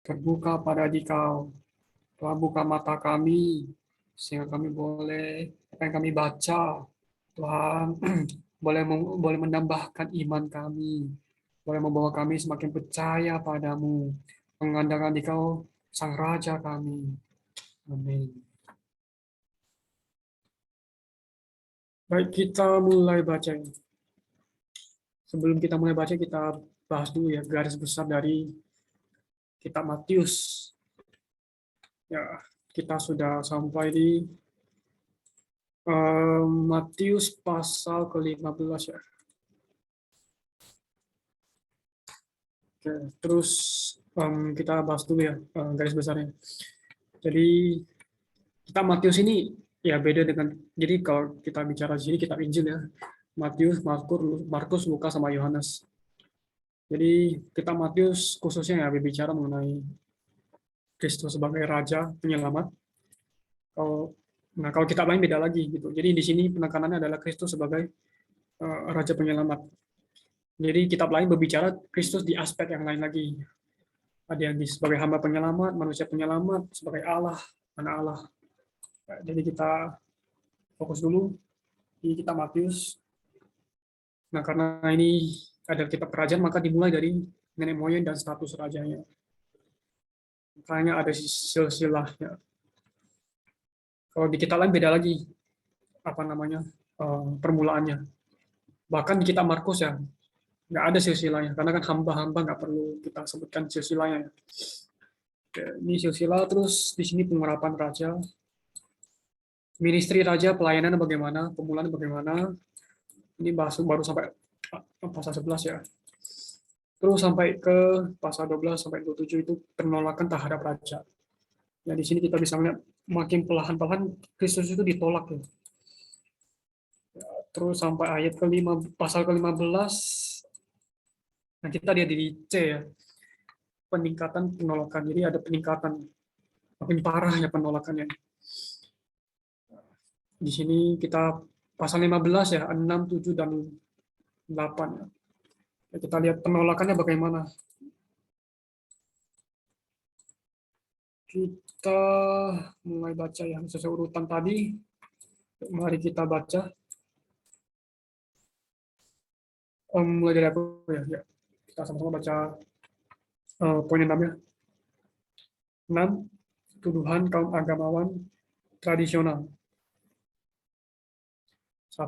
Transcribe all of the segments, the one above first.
terbuka pada Dikau. Tuhan buka mata kami, sehingga kami boleh, apa yang kami baca, Tuhan, boleh menambahkan iman kami, boleh membawa kami semakin percaya padamu, mengandalkan Dikau, Sang Raja kami. Amin. Baik, kita mulai baca. Sebelum kita mulai baca, kita bahas dulu ya garis besar dari kitab Matius. Ya, kita sudah sampai di Matius pasal ke-15 ya. Oke, terus kita bahas dulu ya garis besarnya. Jadi kita Matius ini ya beda dengan, jadi kalau kita bicara di sini kitab Injil ya, Matius, Markus, Lukas sama Yohanes. Jadi kita Matius khususnya ya berbicara mengenai Kristus sebagai Raja Penyelamat. Kalau Nah, kalau kitab lain beda lagi gitu. Jadi di sini penekanannya adalah Kristus sebagai Raja Penyelamat. Jadi kitab lain berbicara Kristus di aspek yang lain lagi. Ada yang sebagai hamba penyelamat, manusia penyelamat, sebagai Allah, anak Allah. Jadi kita fokus dulu di kitab Matius. Nah, karena ini ada kitab kerajaan, maka dimulai dari nenek moyang dan status rajanya. Makanya ada silsilahnya. Kalau di kitab lain beda lagi, apa namanya, permulaannya. Bahkan di kitab Markus ya, nggak ada silsilahnya, karena kan hamba-hamba nggak perlu kita sebutkan silsilahnya. Oke, ini silsilah, terus di sini pengurapan raja, ministry raja, pelayanan bagaimana, pemulaan bagaimana. Ini baru sampai pasal 11 ya. Terus sampai ke pasal 12 sampai 27 itu penolakan terhadap raja. Nah, di sini kita bisa melihat makin perlahan-lahan Kristus itu ditolak ya. Terus sampai ayat kelima, pasal ke-15, nah kita lihat di C ya, peningkatan penolakan. Jadi ada peningkatan, makin parah ya penolakannya. Di sini kita pasal 15 ya, 6, 7, dan 8 ya. Kita lihat penolakannya bagaimana. Kita mulai baca yang sesuai urutan tadi. Mari kita baca. Mulai dari aku ya. Kita sama-sama baca poin 6 ya. 6. Tuduhan kaum agamawan tradisional. 1.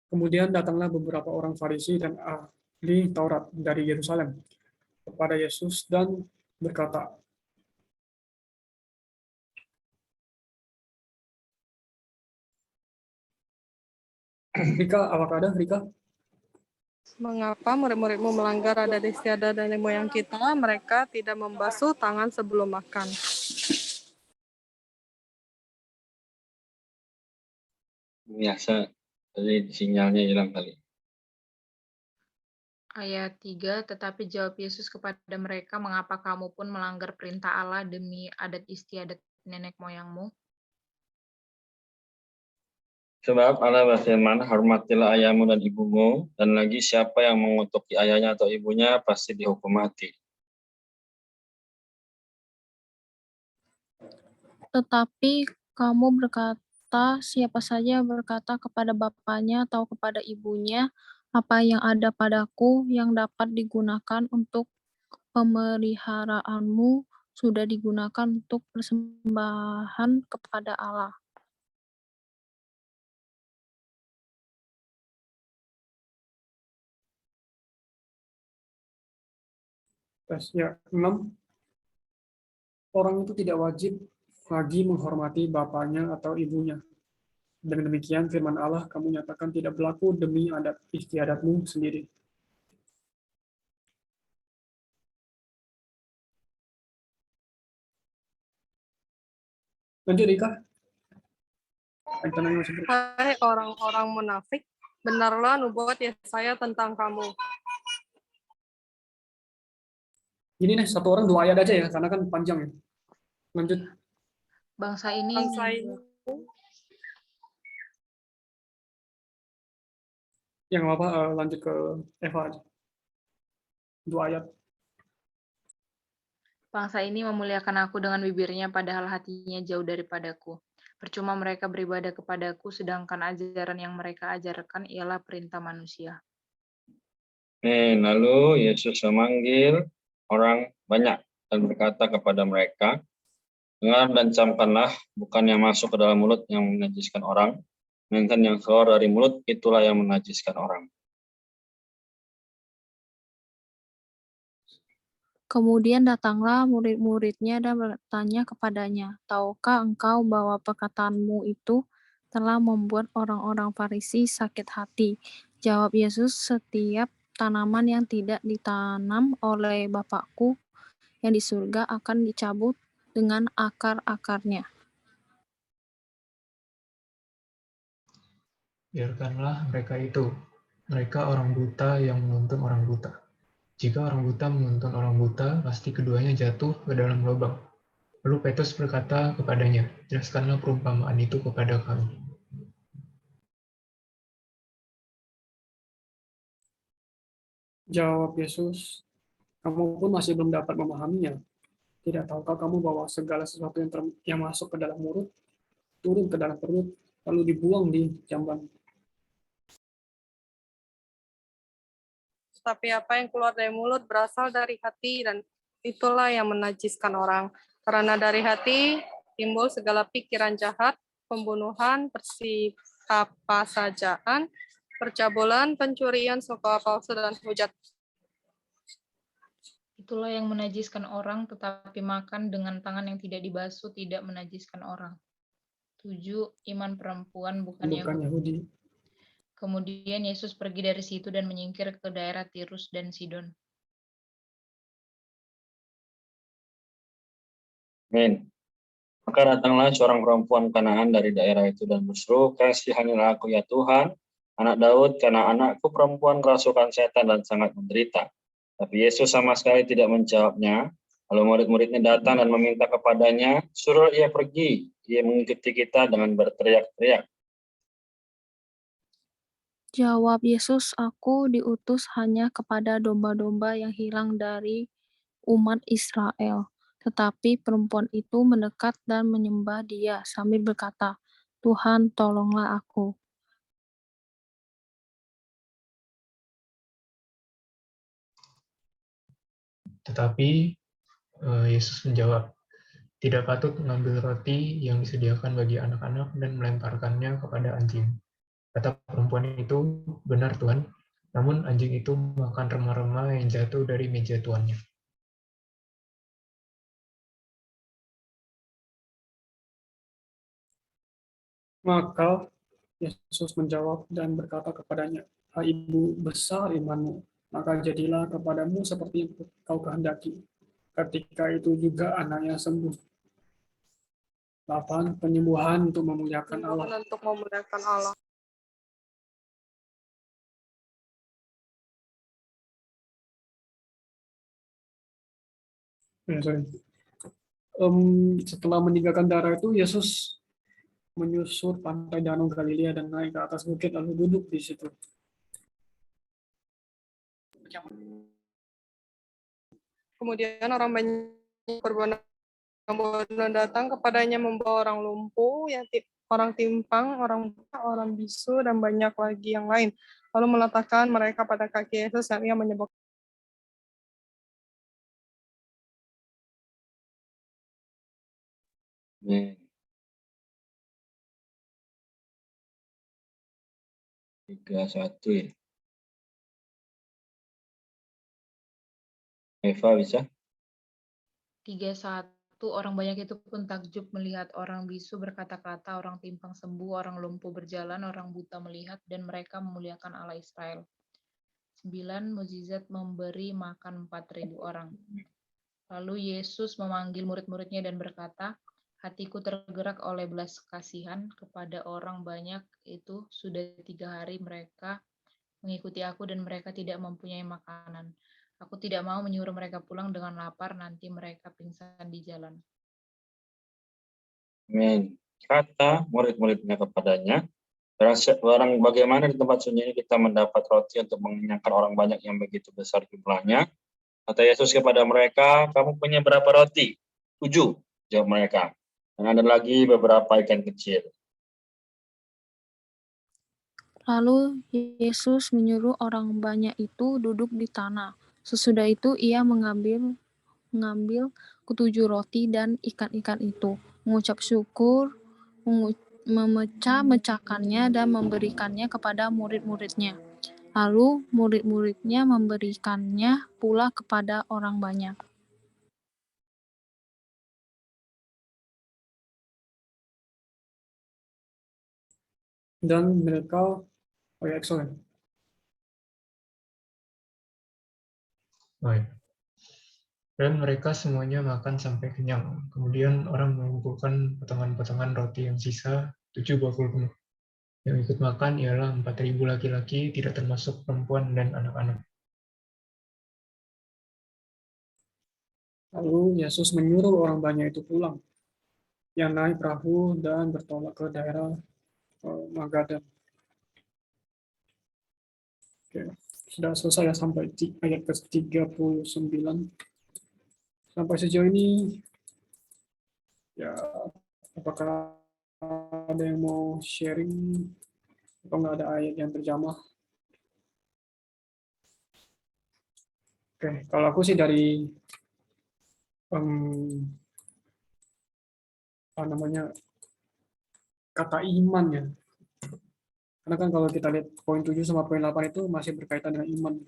Kemudian datanglah beberapa orang Farisi dan ahli Taurat dari Yerusalem kepada Yesus dan berkata, Rika, apakah ada Rika? Mengapa murid-muridmu melanggar adat istiadat dan nenek moyang kita? Mereka tidak membasuh tangan sebelum makan. Biasa, tadi sinyalnya hilang kali. Ayat 3, tetapi jawab Yesus kepada mereka, mengapa kamu pun melanggar perintah Allah demi adat istiadat nenek moyangmu? Sebab Allah berfirman, hormatilah ayahmu dan ibumu, dan lagi siapa yang mengutuki ayahnya atau ibunya pasti dihukum mati. Tetapi kamu berkata, siapa saja berkata kepada bapaknya atau kepada ibunya, apa yang ada padaku yang dapat digunakan untuk pemeliharaanmu sudah digunakan untuk persembahan kepada Allah. Ya, 6. Orang itu tidak wajib lagi menghormati bapaknya atau ibunya. Dengan demikian firman Allah kamu nyatakan tidak berlaku demi adat istiadatmu sendiri. Lanjut Rika. Hai orang-orang munafik, benarlah nubuat Yesaya tentang kamu. Ini nih satu orang 2 ayat aja ya, karena kan panjang ya. Lanjut. Bangsa ini Yang apa? Lanjut ke Eva aja. 2 ayat. Bangsa ini memuliakan aku dengan bibirnya, padahal hatinya jauh daripadaku. Percuma mereka beribadah kepadaku, sedangkan ajaran yang mereka ajarkan ialah perintah manusia. Lalu Yesus memanggil orang banyak dan berkata kepada mereka, dengar dan camkanlah, bukan yang masuk ke dalam mulut yang menajiskan orang, melainkan yang keluar dari mulut itulah yang menajiskan orang. Kemudian datanglah murid-muridnya dan bertanya kepadanya, "Tahukah engkau bahwa perkataanmu itu telah membuat orang-orang Farisi sakit hati?" Jawab Yesus, "Setiap tanaman yang tidak ditanam oleh Bapakku yang di surga akan dicabut dengan akar-akarnya." Biarkanlah mereka itu. Mereka orang buta yang menuntun orang buta. Jika orang buta menuntun orang buta, pasti keduanya jatuh ke dalam lubang. Lalu Petrus berkata kepadanya, "Jelaskanlah perumpamaan itu kepada kami." Jawab Yesus, kamu pun masih belum dapat memahaminya. Tidak tahukah kamu bahwa segala sesuatu yang masuk ke dalam mulut, turun ke dalam perut, lalu dibuang di jamban? Tapi apa yang keluar dari mulut berasal dari hati, dan itulah yang menajiskan orang. Karena dari hati timbul segala pikiran jahat, pembunuhan, persapasajaan, percabulan, pencurian, suka palsu, dan hujat. Itulah yang menajiskan orang, tetapi makan dengan tangan yang tidak dibasuh tidak menajiskan orang. 7. Iman perempuan bukan Yahudi. Yahudi. Kemudian Yesus pergi dari situ dan menyingkir ke daerah Tirus dan Sidon. Amin. Maka datanglah seorang perempuan Kanaan dari daerah itu dan berseru, "Kasihanilah aku ya Tuhan, anak Daud, karena anakku perempuan kerasukan setan dan sangat menderita." Tapi Yesus sama sekali tidak menjawabnya. Lalu murid-muridnya datang dan meminta kepadanya, "Suruh ia pergi." Ia mengikuti kita dengan berteriak-teriak. Jawab Yesus, "Aku diutus hanya kepada domba-domba yang hilang dari umat Israel." Tetapi perempuan itu mendekat dan menyembah Dia sambil berkata, "Tuhan, tolonglah aku." Tetapi Yesus menjawab, "Tidak patut mengambil roti yang disediakan bagi anak-anak dan melemparkannya kepada anjing." Kata perempuan itu, "Benar Tuhan, namun anjing itu makan remah-remah yang jatuh dari meja tuannya." Maka Yesus menjawab dan berkata kepadanya, "Hai ibu, besar imanmu, maka jadilah kepadamu seperti yang kau kehendaki." Ketika itu juga anaknya sembuh. 8. Penyembuhan untuk memuliakan Allah. Untuk memuliakan Allah. Setelah meninggalkan darah itu, Yesus menyusur pantai Danau Galilea dan naik ke atas bukit lalu duduk di situ. Kemudian orang banyak berbondong-bondong datang kepadanya membawa orang lumpuh, orang timpang, orang buta, orang bisu, dan banyak lagi yang lain. Lalu meletakkan mereka pada kaki Yesus dan ia menyembuhkan. Amin. 3:1 ya. Eva bisa? 3:1. Orang banyak itu pun takjub melihat orang bisu berkata-kata, orang timpang sembuh, orang lumpuh berjalan, orang buta melihat, dan mereka memuliakan Allah Israel. 9. Mukjizat memberi makan 4.000 orang. Lalu Yesus memanggil murid-muridnya dan berkata, "Hatiku tergerak oleh belas kasihan kepada orang banyak itu. Sudah 3 hari mereka mengikuti aku dan mereka tidak mempunyai makanan. Aku tidak mau menyuruh mereka pulang dengan lapar, nanti mereka pingsan di jalan." Amin. Kata murid-muridnya kepadanya, "Barang bagaimana di tempat sunyi ini kita mendapat roti untuk mengenyangkan orang banyak yang begitu besar jumlahnya?" Kata Yesus kepada mereka, kamu punya berapa roti? 7, jawab mereka. Dan ada lagi beberapa ikan kecil. Lalu Yesus menyuruh orang banyak itu duduk di tanah. Sesudah itu ia mengambil ketujuh roti dan ikan-ikan itu, mengucap syukur, memecah-mecahkannya dan memberikannya kepada murid-muridnya. Lalu murid-muridnya memberikannya pula kepada orang banyak. Dan mereka, oh ya, excellent. Baik. Dan mereka semuanya makan sampai kenyang. Kemudian orang mengumpulkan potongan-potongan roti yang sisa 7 bakul penuh. Yang ikut makan ialah 4.000 laki-laki, tidak termasuk perempuan dan anak-anak. Lalu Yesus menyuruh orang banyak itu pulang. Yang naik perahu dan bertolak ke daerah Magadan. Oke, sudah selesai ya sampai ayat ke-39. Sampai sejauh ini, ya, apakah ada yang mau sharing atau nggak ada ayat yang terjamah? Oke, kalau aku sih dari apa namanya, kata iman ya. Karena kan kalau kita lihat poin 7 sama poin 8 itu masih berkaitan dengan iman.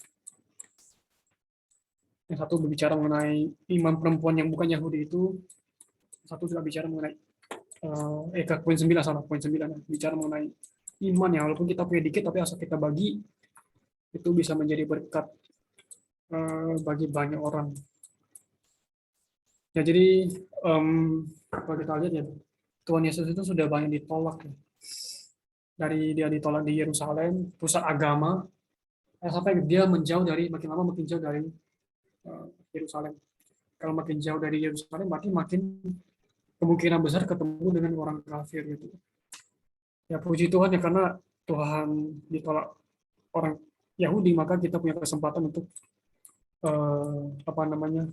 Yang satu berbicara mengenai iman perempuan yang bukan Yahudi itu, satu juga bicara mengenai poin 9 salah, poin 9 bicara mengenai iman ya, walaupun kita punya dikit tapi asal kita bagi itu bisa menjadi berkat bagi banyak orang. Ya jadi kalau kita lihat ya, Tuhan Yesus itu sudah banyak ditolak ya. Dari dia ditolak di Yerusalem, pusat agama, sampai dia menjauh dari, makin lama makin jauh dari Yerusalem. Kalau makin jauh dari Yerusalem, berarti makin kemungkinan besar ketemu dengan orang kafir gitu. Ya puji Tuhan ya, karena Tuhan ditolak orang Yahudi, maka kita punya kesempatan untuk apa namanya,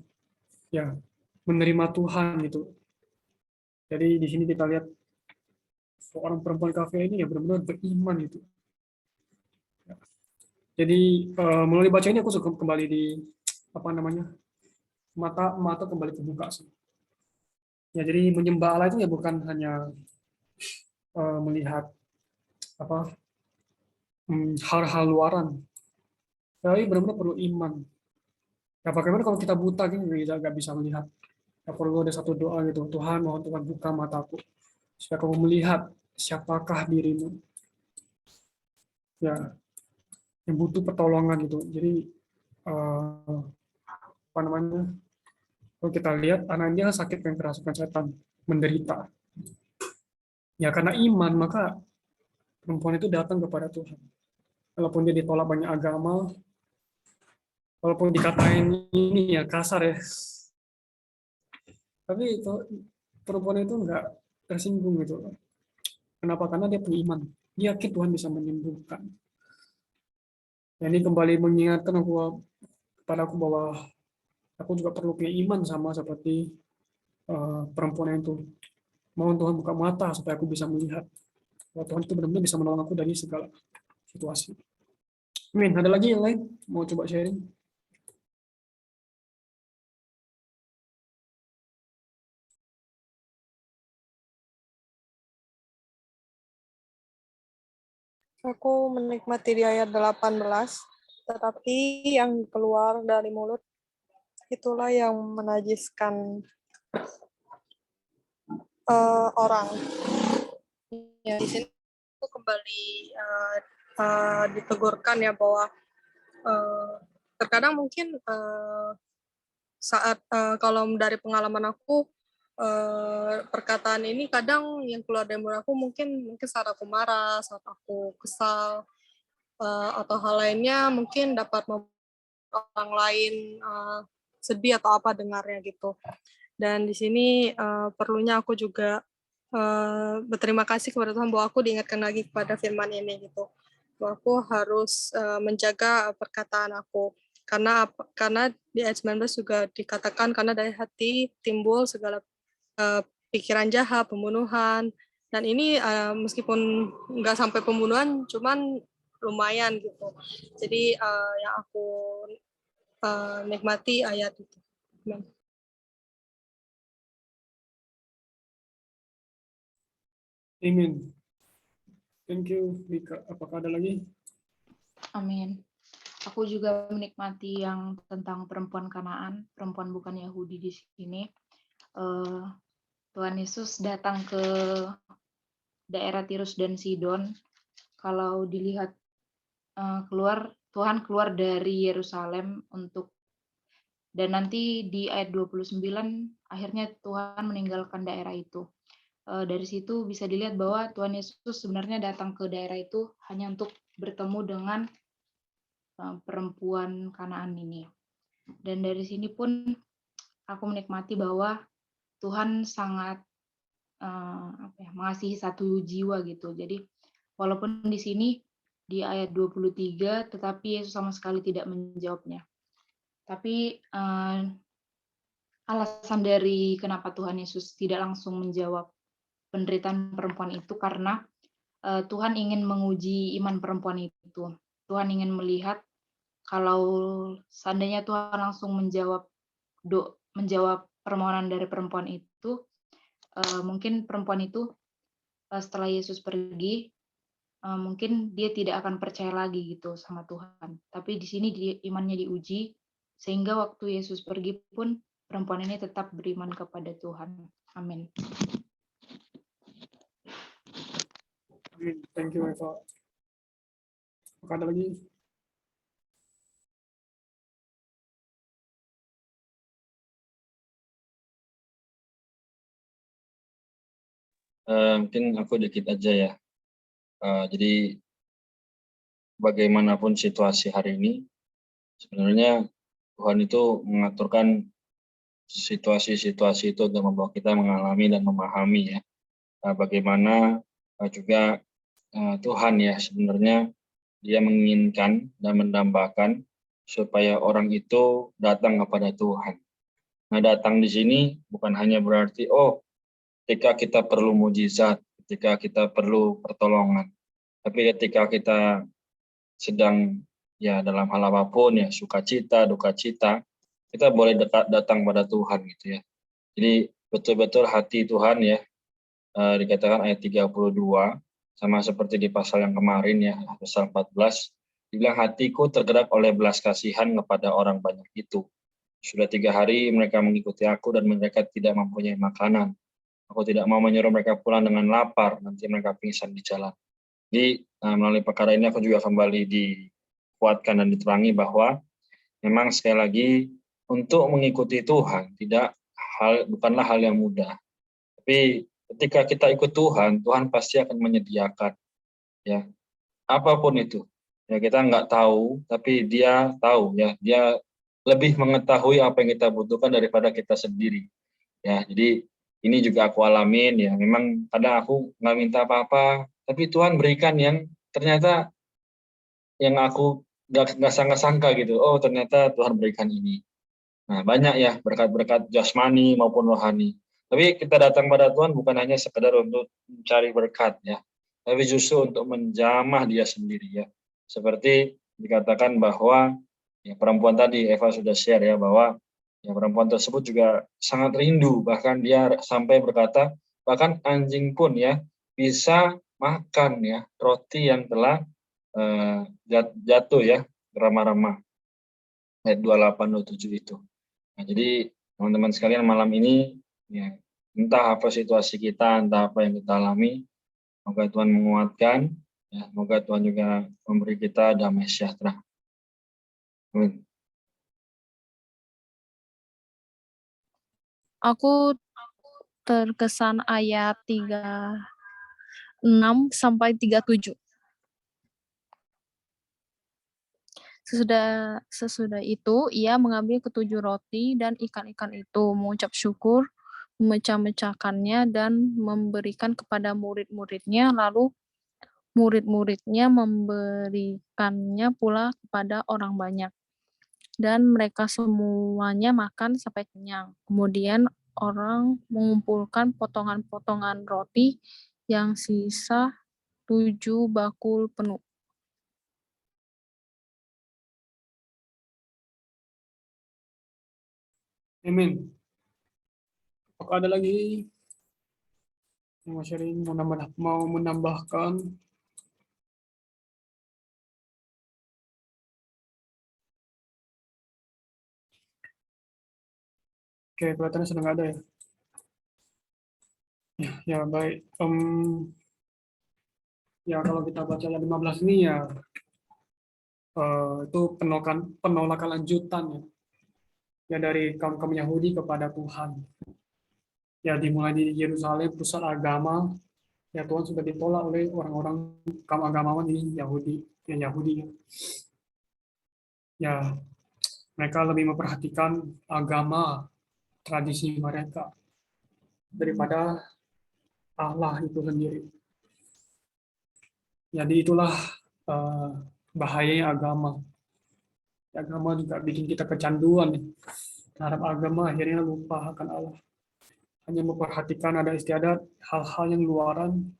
ya, menerima Tuhan gitu. Jadi di sini kita lihat seorang perempuan kafir ini ya benar-benar beriman gitu. Jadi melalui baca ini aku suka kembali di apa namanya, mata kembali terbuka sih. Ya jadi menyembah Allah itu ya bukan hanya melihat apa hal-hal luaran, tapi benar-benar perlu iman. Ya bagaimana kalau kita buta gitu, kita nggak bisa melihat. Ya perlu ada satu doa gitu, Tuhan mohon Tuhan buka mataku supaya kamu melihat siapakah dirimu. Ya, yang butuh pertolongan gitu. Jadi apa namanya? Kalau kita lihat anaknya sakit yang kerasukan setan, menderita. Ya karena iman maka perempuan itu datang kepada Tuhan. Walaupun dia ditolak banyak agama, walaupun dikatain ini ya kasar ya, tapi itu perempuan itu enggak tersinggung gitu. Kenapa? Karena dia punya iman. Dia yakin Tuhan bisa menyembuhkan. Ya, ini kembali mengingatkan kepada aku bahwa aku juga perlu punya iman sama seperti perempuan itu. Mohon Tuhan buka mata supaya aku bisa melihat bahwa Tuhan itu benar-benar bisa menolong aku dari segala situasi. Amin. Ada lagi yang lain? Mau coba sharing? Aku menikmati di ayat 18, tetapi yang keluar dari mulut itulah yang menajiskan orang. Ya, di sini aku kembali ditegurkan ya bahwa terkadang mungkin saat kalau dari pengalaman aku perkataan ini kadang yang keluar dari mulut aku mungkin saat aku marah, saat aku kesal, atau hal lainnya mungkin dapat membuat orang lain sedih atau apa dengarnya gitu. Dan di sini perlunya aku juga berterima kasih kepada Tuhan bahwa aku diingatkan lagi kepada firman ini gitu. Bahwa aku harus menjaga perkataan aku. Karena di ayat 19 juga dikatakan karena dari hati timbul segala pikiran jahat, pembunuhan, dan ini meskipun nggak sampai pembunuhan, cuman lumayan gitu. Jadi yang aku nikmati ayat itu. Amen. Amin. Thank you, Mika. Apakah ada lagi? Amin. Aku juga menikmati yang tentang perempuan Kanaan, perempuan bukan Yahudi di sini. Tuhan Yesus datang ke daerah Tirus dan Sidon. Kalau dilihat Tuhan keluar dari Yerusalem dan nanti di ayat 29 akhirnya Tuhan meninggalkan daerah itu. Dari situ bisa dilihat bahwa Tuhan Yesus sebenarnya datang ke daerah itu hanya untuk bertemu dengan perempuan Kanaan ini. Dan dari sini pun aku menikmati bahwa Tuhan sangat mengasihi satu jiwa gitu. Jadi walaupun di sini di ayat 23 tetapi Yesus sama sekali tidak menjawabnya. Tapi alasan dari kenapa Tuhan Yesus tidak langsung menjawab penderitaan perempuan itu karena Tuhan ingin menguji iman perempuan itu. Tuhan ingin melihat kalau seandainya Tuhan langsung menjawab permohonan dari perempuan itu, mungkin perempuan itu setelah Yesus pergi, mungkin dia tidak akan percaya lagi gitu sama Tuhan. Tapi di sini imannya diuji, sehingga waktu Yesus pergi pun perempuan ini tetap beriman kepada Tuhan. Amin. Amin. Thank you, Eva. Apakah ada lagi? Mungkin aku dikit aja ya. Jadi bagaimanapun situasi hari ini, sebenarnya Tuhan itu mengaturkan situasi-situasi itu untuk membawa kita mengalami dan memahami ya. Bagaimana juga Tuhan ya sebenarnya dia menginginkan dan mendambakan supaya orang itu datang kepada Tuhan. Nah, datang di sini bukan hanya berarti ketika kita perlu mujizat, ketika kita perlu pertolongan, tapi ketika kita sedang ya dalam hal apapun ya sukacita, duka cita, kita boleh datang pada Tuhan gitu ya. Jadi betul-betul hati Tuhan ya dikatakan ayat 32 sama seperti di pasal yang kemarin ya pasal 14 dibilang hatiku tergerak oleh belas kasihan kepada orang banyak itu. Sudah 3 hari mereka mengikuti aku dan mereka tidak mempunyai makanan. Aku tidak mau menyuruh mereka pulang dengan lapar, nanti mereka pingsan di jalan. Jadi melalui perkara ini aku juga kembali dikuatkan dan diterangi bahwa memang sekali lagi untuk mengikuti Tuhan bukanlah hal yang mudah. Tapi ketika kita ikut Tuhan, Tuhan pasti akan menyediakan ya apapun itu. Ya kita nggak tahu, tapi Dia tahu ya. Dia lebih mengetahui apa yang kita butuhkan daripada kita sendiri. Ya, jadi ini juga aku alamin ya. Memang kadang aku nggak minta apa-apa, tapi Tuhan berikan yang ternyata yang aku nggak sangka-sangka gitu. Oh, ternyata Tuhan berikan ini. Nah, banyak ya berkat-berkat jasmani maupun rohani. Tapi kita datang pada Tuhan bukan hanya sekedar untuk mencari berkat ya, tapi justru untuk menjamah Dia sendiri ya. Seperti dikatakan bahwa ya perempuan tadi Eva sudah share ya bahwa ya perempuan tersebut juga sangat rindu, bahkan dia sampai berkata bahkan anjing pun ya bisa makan ya roti yang telah jatuh ya remah-remah ayat 28-27 itu. Nah, jadi teman-teman sekalian malam ini ya entah apa situasi kita, entah apa yang kita alami, semoga Tuhan menguatkan, ya, semoga Tuhan juga memberi kita damai sejahtera. Amin. Aku terkesan ayat 36 sampai 37. Sesudah itu, ia mengambil ketujuh roti dan ikan-ikan itu, mengucap syukur, memecah-mecahkannya, dan memberikan kepada murid-muridnya, lalu murid-muridnya memberikannya pula kepada orang banyak. dan mereka semuanya makan sampai kenyang. Kemudian orang mengumpulkan potongan-potongan roti yang sisa 7 bakul penuh. Amin. Apakah ada lagi yang mau sharing, mau menambahkan? Oke, kelihatannya sudah nggak ada ya. Ya baik. Ya kalau kita baca ayat 15 ini ya itu penolakan lanjutan ya dari kaum-kaum Yahudi kepada Tuhan. Ya dimulai di Yerusalem, pusat agama, ya Tuhan sudah ditolak oleh orang-orang kaum agamawan di Yahudi, ya. Ya mereka lebih memperhatikan agama, tradisi mereka daripada Allah itu sendiri. Jadi itulah bahayanya agama. Agama juga bikin kita kecanduan terhadap agama, akhirnya lupa akan Allah. Hanya memperhatikan ada istiadat, hal-hal yang luaran,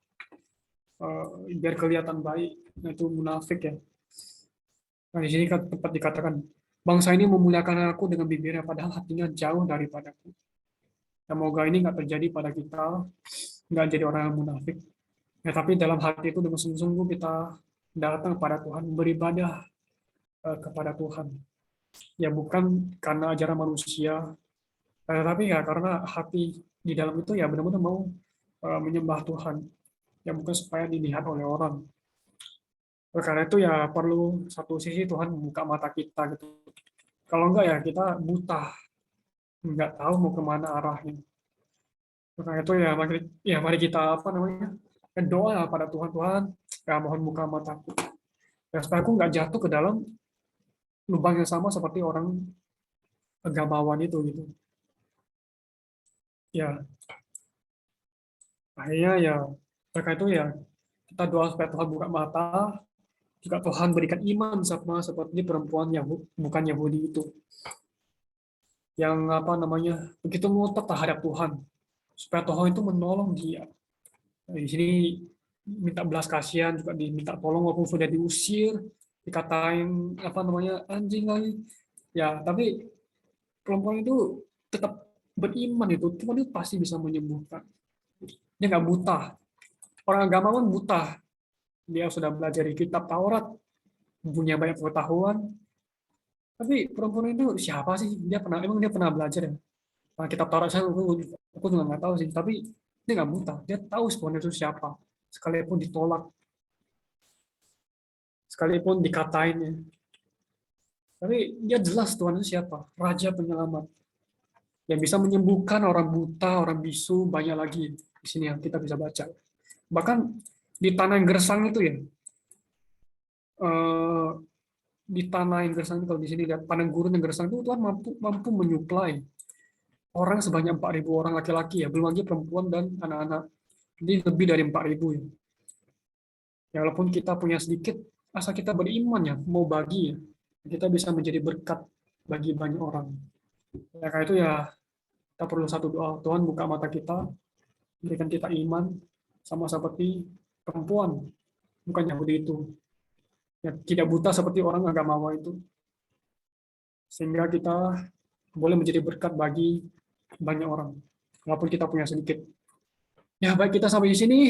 biar kelihatan baik, itu munafik ya. Nah, di sini kan tempat dikatakan, bangsa ini memuliakan aku dengan bibirnya, padahal hatinya jauh daripadaku. Semoga ini nggak terjadi pada kita, nggak jadi orang yang munafik. Ya, tapi dalam hati itu dengan sungguh-sungguh kita datang kepada Tuhan, beribadah kepada Tuhan. Ya bukan karena ajaran manusia, tapi ya karena hati di dalam itu ya benar-benar mau menyembah Tuhan. Ya bukan supaya dilihat oleh orang. Karena itu ya perlu satu sisi Tuhan membuka mata kita gitu. Kalau enggak ya kita buta, nggak tahu mau kemana arahnya. Karena itu ya mari kita apa namanya doa pada Tuhan, Tuhan ya mohon buka mataku. Ya supaya aku nggak jatuh ke dalam lubang yang sama seperti orang agamawan itu gitu. Ya akhirnya ya mereka itu ya kita doa supaya Tuhan buka mata, juga Tuhan berikan iman sama seperti perempuan yang bukan Yahudi itu, yang apa namanya begitu ngotot terhadap Tuhan, supaya Tuhan itu menolong dia. Di sini minta belas kasihan, juga diminta tolong walaupun sudah diusir, dikatain apa namanya anjing lagi. Ya tapi perempuan itu tetap beriman itu, Tuhan itu pasti bisa menyembuhkan. Dia nggak buta. Orang agamawan buta. Dia sudah belajar di kitab Taurat, punya banyak pengetahuan, tapi perempuan itu siapa sih? Emang dia pernah belajar ya? Nah, kitab Taurat aku juga nggak tahu sih. Tapi dia nggak buta. Dia tahu sebenarnya itu siapa. Sekalipun ditolak, sekalipun dikatain ya. Tapi dia jelas Tuhan itu siapa. Raja penyelamat. Yang bisa menyembuhkan orang buta, orang bisu, banyak lagi di sini yang kita bisa baca. Bahkan di tanah yang gersang itu ya, eh, di tanah yang gersang kalau di sini lihat padang gurun yang gersang itu Tuhan mampu menyuplai orang sebanyak 4.000 orang laki-laki ya, belum lagi perempuan dan anak-anak. Jadi lebih dari 4.000 ya. Ya walaupun kita punya sedikit, asal kita beriman ya, mau bagi ya, kita bisa menjadi berkat bagi banyak orang. Ya karena itu ya kita perlu satu doa, Tuhan buka mata kita, berikan kita iman sama seperti perempuan, bukan Yahudi itu. Ya, tidak buta seperti orang agamawa itu. Sehingga kita boleh menjadi berkat bagi banyak orang, walaupun kita punya sedikit. Ya baik, kita sampai di sini.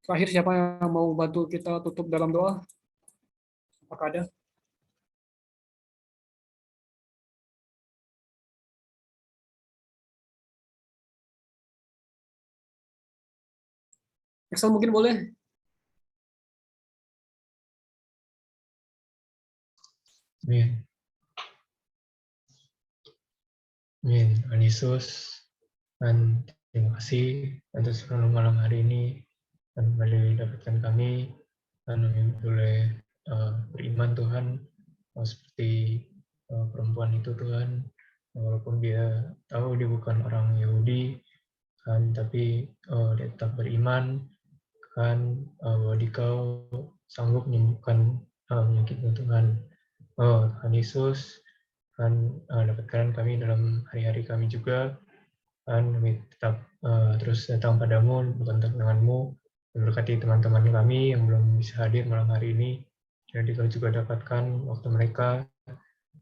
Terakhir siapa yang mau bantu kita tutup dalam doa? Apakah ada? Excel mungkin boleh? Amin. Amin. Tuhan Yesus, dan terima kasih atas renungan malam hari ini dan kembali dapatkan kami dan kami boleh beriman Tuhan seperti perempuan itu Tuhan, walaupun dia tahu dia bukan orang Yahudi kan, tapi dia tetap beriman kan, bahwa Dikau sanggup menyembuhkan penyakitnya Tuhan. Tuhan Yesus, Tuhan dapatkan kami dalam hari-hari kami juga. Tuhan, kami tetap terus datang padamu, berkontak denganmu, memberkati teman-teman kami yang belum bisa hadir malam hari ini. Jadi kau juga dapatkan waktu mereka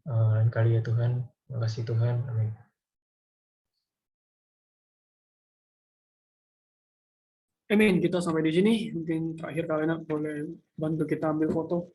lain kali ya Tuhan. Terima kasih Tuhan. Amin. Amin. Kita sampai di sini. Mungkin terakhir kalian boleh bantu kita ambil foto.